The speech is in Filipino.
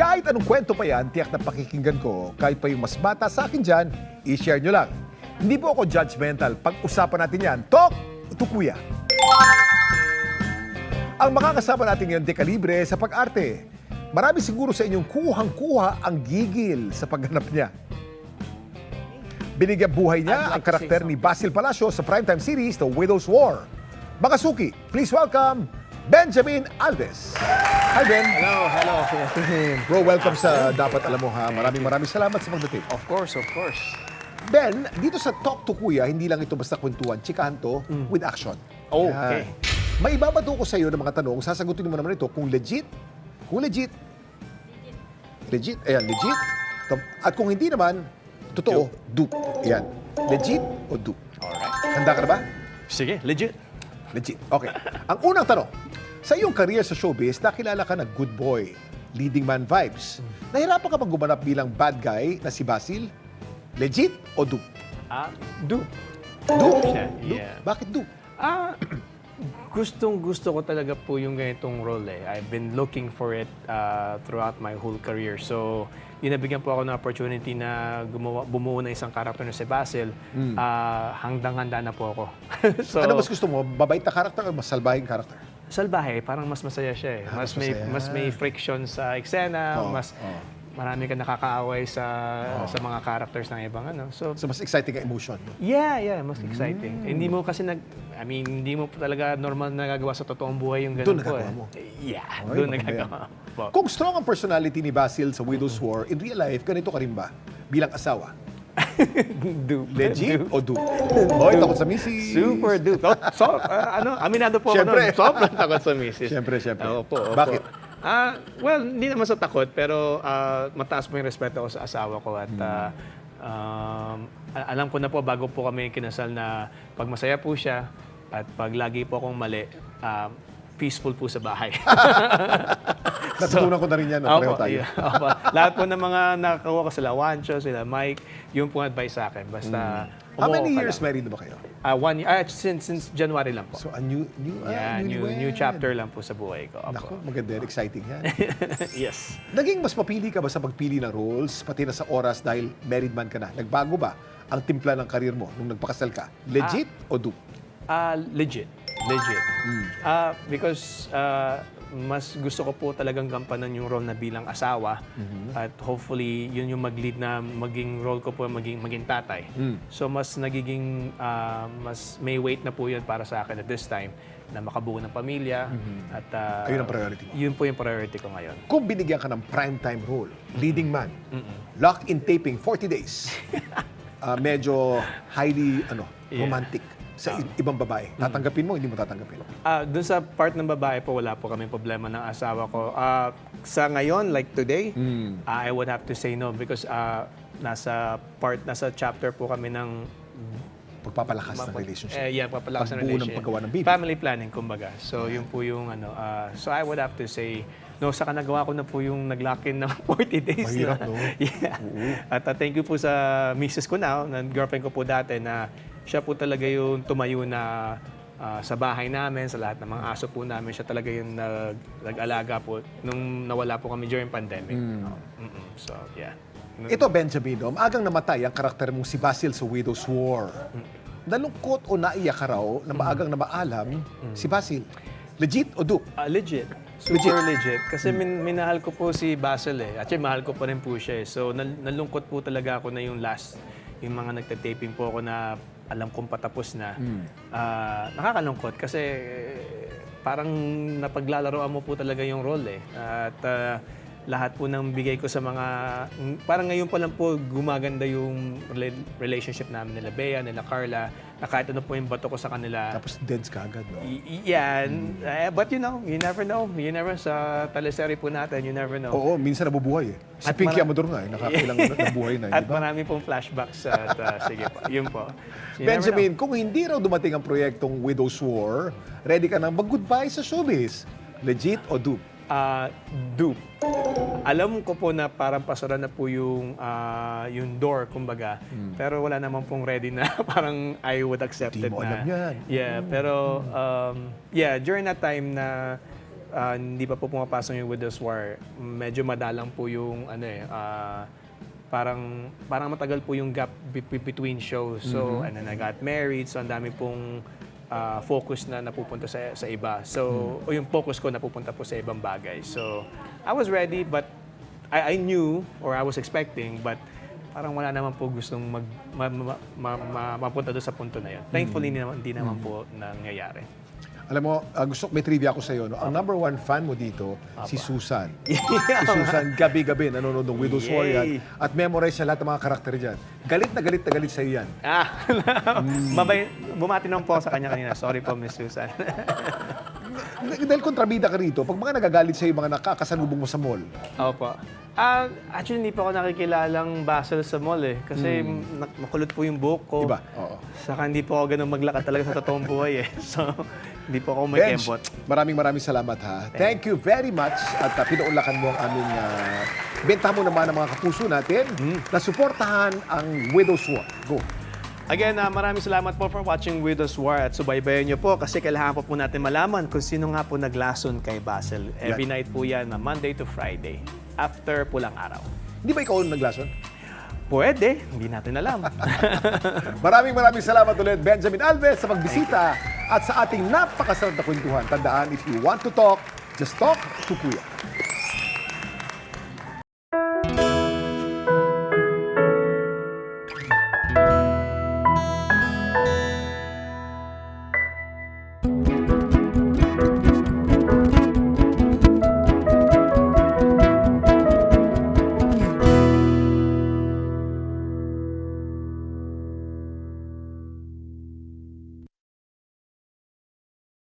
Kahit anong kwento pa yan, tiyak na pakikinggan ko. Kahit pa yung mas bata sa akin dyan, i-share nyo lang. Hindi po ako judgmental. Pag-usapan natin yan, Talk to Kuya. Ang makakasama natin ngayon, dekalibre sa pag-arte. Marami siguro sa inyong kuhang-kuha ang gigil sa pagganap niya. Binigyan buhay niya ang karakter ni Basil Palacio sa primetime series, The Widow's War. Mga suki, please welcome Benjamin Alves. Hi, Ben. Hello. Bro, welcome sa Dapat Alam Mo, ha. Maraming salamat sa pagdating. Of course. Ben, dito sa Talk to Kuya, hindi lang ito basta kwentuhan, chikahan to with action. Oh, Yan. okay. May ibabato ko sa iyo ng mga tanong, sasagutin mo naman ito kung legit. Legit. Ayan, legit. At kung hindi naman, totoo, dupe. Ayan. Legit o dupe? Alright. Handa ka na ba? Sige, legit. Legit. Okay. Ang unang tanong, sa iyong career sa showbiz, nakilala ka na good boy, leading man vibes. Nahirapan ka bang gumanap bilang bad guy na si Basil? Legit o dupe? Do. Dupe? Yeah. Dupe? Bakit dupe? Gustong-gusto ko talaga po yung ganitong role eh. I've been looking for it throughout my whole career. So, nabigyan po ako ng opportunity na bumuo ng isang karakter na si Basil. Handang-handa na po ako. So, Ano mas gusto mo? Babait na karakter o mas salbahing karakter? salbahe, parang mas masaya siya eh. Mas may friction sa eksena, marami ka nakakaaway sa mga characters ng ibang ano. So mas exciting ang emotion. No? yeah, mas exciting. Hindi mo kasi hindi mo talaga normal na nagagawa sa totoong buhay yung ganun Doon po nagagawa eh. mo. Yeah, Ay, doon maganda nagagawa po. Kung strong ang personality ni Basil sa Widow's War, in real life, ganito ka rin ba? Bilang asawa? Legit o dupe? Hoy, takot sa misis. Super dupe. Aminado po Siyempre. ako nun. Sobrang takot sa misis. Siyempre. Opo. Bakit? Well, hindi naman sa takot, pero mataas po yung respeto ko sa asawa ko at alam ko na po bago po kami kinasal na pag masaya po siya at pag lagi po akong mali, peaceful po sa bahay. Natutunan ko na rin yan. Pareho tayo. Opo. Lahat po ng mga nakakuha ko sila Juancho, sila Mike, yung po advice sa akin. Basta How many umuo ka years lang. married na ba kayo? 1 year. Since January lang po. So, a new New chapter lang po sa buhay ko. Opo. Naku, maganda yan. Exciting yan. Yes. Naging mas mapili ka ba sa pagpili ng roles, pati na sa oras dahil married man ka na? Nagbago ba ang timpla ng karir mo nung nagpakasal ka? Legit o dupe? Legit. Because mas gusto ko po talagang gampanan yung role na bilang asawa at hopefully yun yung mag-lead na maging role ko po maging tatay. So mas nagiging mas may weight na po yun para sa akin at this time na makabuo ng pamilya at Ayun ang priority mo. Yun po yung priority ko ngayon. Kung binigyan ka ng primetime role, leading man, lock-in taping 40 days, medyo highly romantic sa ibang babae, tatanggapin mo, hindi mo tatanggapin? Doon sa part ng babae po, wala po kaming problema ng asawa ko. Sa ngayon, like today, I would have to say no because nasa chapter po kami ng Pagpapalakas ng relationship. Papalakas ng Pagbuo ng relationship. paggawa ng baby. Family planning, kumbaga. So, yun po yung so I would have to say no, saka nagawa ko na po yung nag-lock-in ng 40 days. Mahirap, na. no? Yeah. At thank you po sa misis ko now, na girlfriend ko po dati, na siya po talaga yung tumayo na sa bahay namin, sa lahat ng mga aso po namin. Siya talaga yung nag-alaga po nung nawala po kami during pandemic. So, yeah. Ito, Benjamin, maagang namatay ang karakter mong si Basil sa Widow's War. Nalungkot o naiyak ka raw na maagang na maalam si Basil? Legit o dupe? Legit. Super legit. Kasi minahal ko po si Basil eh. Actually, mahal ko pa rin po siya eh. So, nalungkot po talaga ako na yung mga nagtataping po ako na alam kong patapos na. Nakakalungkot kasi parang napaglalaroan mo po talaga yung role eh. At lahat po ng bigay ko sa mga... Parang ngayon pa lang po gumaganda yung relationship namin nila Bea, nila Carla, na kahit ano po yung bato ko sa kanila. Tapos deads ka agad, no? Yan. But you know, you never know. You never, sa teleserye po natin, you never know. Oo, minsan nabubuhay eh. Si At Pinky Amador nga eh, nakakailang nabuhay na. At Diba? marami pong flashbacks. At sige po, yun po. So, you never Benjamin, kung hindi raw dumating ang proyektong Widow's War, ready ka nang mag-goodbye sa showbiz? Legit o dupe? Dupe. Alam ko po na parang pasara na po yung door, kumbaga. Pero wala naman pong ready na parang I would accept Di it mo na. alam yan. Yeah, pero during that time na hindi pa po pumapasok yung Widow's War, medyo madalang po yung parang matagal po yung gap between shows. So, and then I got married, so ang dami pong focus na napupunta sa iba. So, o yung focus ko napupunta po sa ibang bagay. So, I was ready, but I knew, or I was expecting, but parang wala naman po gustong mapunta doon sa punto na yun. Thankfully, hindi naman po nangyayari. Alam mo, may trivia ako sa iyo. No? Ang number one fan mo dito, si Susan. Si Susan, gabi-gabi nanonood ng Widow's War yan. At memorize niya lahat ng mga karakter dyan. Galit na galit sa iyo yan. Bumati naman po ako sa kanya kanina. Sorry po, Miss Susan. Dahil kontrabida ka rito, pag mga nagagalit sa iyo, mga nakakasalubong mo sa mall. Opo. Actually, hindi pa ako nakikilalang Basil sa mall eh. Kasi makulot po yung buhok ko. Diba? Oo. Saka hindi po ako ganun maglakad talaga sa totoong buhay eh. So, hindi po ako may Benj, kembot. maraming salamat ha. Thank you very much at pinuunlakan mo ang aming bentahan mo naman ang mga kapuso natin na suportahan ang Widow's War. Go. Again, maraming salamat po for watching Widow's War at subaybayan niyo po kasi kailangan po natin malaman kung sino nga po naglason kay Basil. Every night po yan, Monday to Friday, after pulang araw. Hindi ba ikaw ang naglason? Pwede, hindi natin alam. Maraming salamat ulit, Benjamin Alves, sa pagbisita at sa ating napakasarap na kwentuhan. Tandaan, if you want to talk, just talk to Kuya.